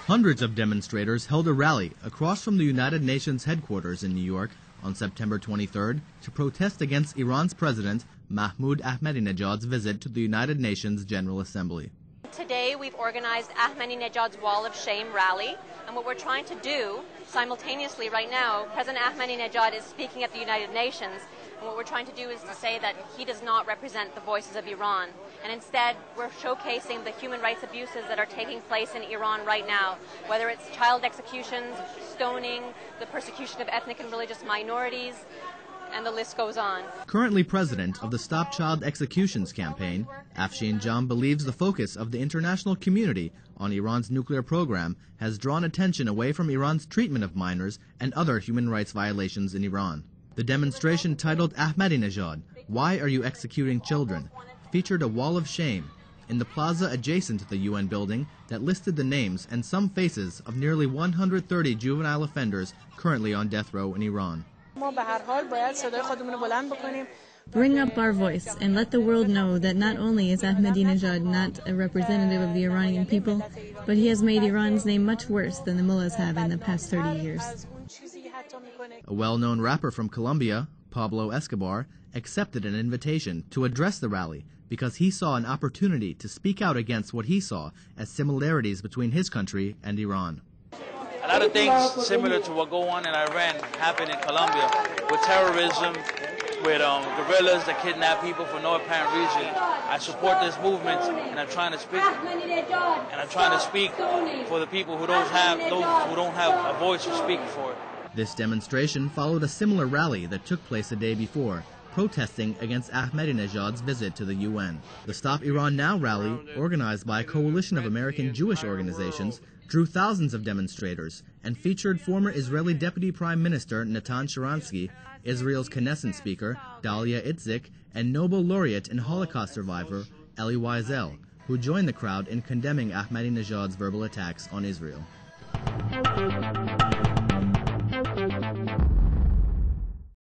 Hundreds of demonstrators held a rally across from the United Nations headquarters in New York on September 23rd to protest against Iran's President Mahmoud Ahmadinejad's visit to the United Nations General Assembly. Today we've organized Ahmadinejad's Wall of Shame rally, and what we're trying to do simultaneously right now, President Ahmadinejad is speaking at the United Nations, and what we're trying to do is to say that he does not represent the voices of Iran, and instead we're showcasing the human rights abuses that are taking place in Iran right now, whether it's child executions, stoning, the persecution of ethnic and religious minorities, and the list goes on. Currently president of the Stop Child Executions campaign, Afshin Jam believes the focus of the international community on Iran's nuclear program has drawn attention away from Iran's treatment of minors and other human rights violations in Iran. The demonstration, titled Ahmadinejad, Why Are You Executing Children?, featured a wall of shame in the plaza adjacent to the UN building that listed the names and some faces of nearly 130 juvenile offenders currently on death row in Iran. Bring up our voice and let the world know that not only is Ahmadinejad not a representative of the Iranian people, but he has made Iran's name much worse than the mullahs have in the past 30 years. A well-known rapper from Colombia, Pablo Escobar, accepted an invitation to address the rally because he saw an opportunity to speak out against what he saw as similarities between his country and Iran. A lot of things similar to what go on in Iran happen in Colombia with terrorism, with guerrillas that kidnap people for no apparent reason. I support this movement, and I'm trying to speak for the people who don't have a voice to speak for it. This demonstration followed a similar rally that took place a day before, protesting against Ahmadinejad's visit to the UN. The Stop Iran Now rally, organized by a coalition of American Jewish organizations, drew thousands of demonstrators and featured former Israeli Deputy Prime Minister Natan Sharansky, Israel's Knesset Speaker Dalia Itzik, and Nobel laureate and Holocaust survivor Elie Wiesel, who joined the crowd in condemning Ahmadinejad's verbal attacks on Israel.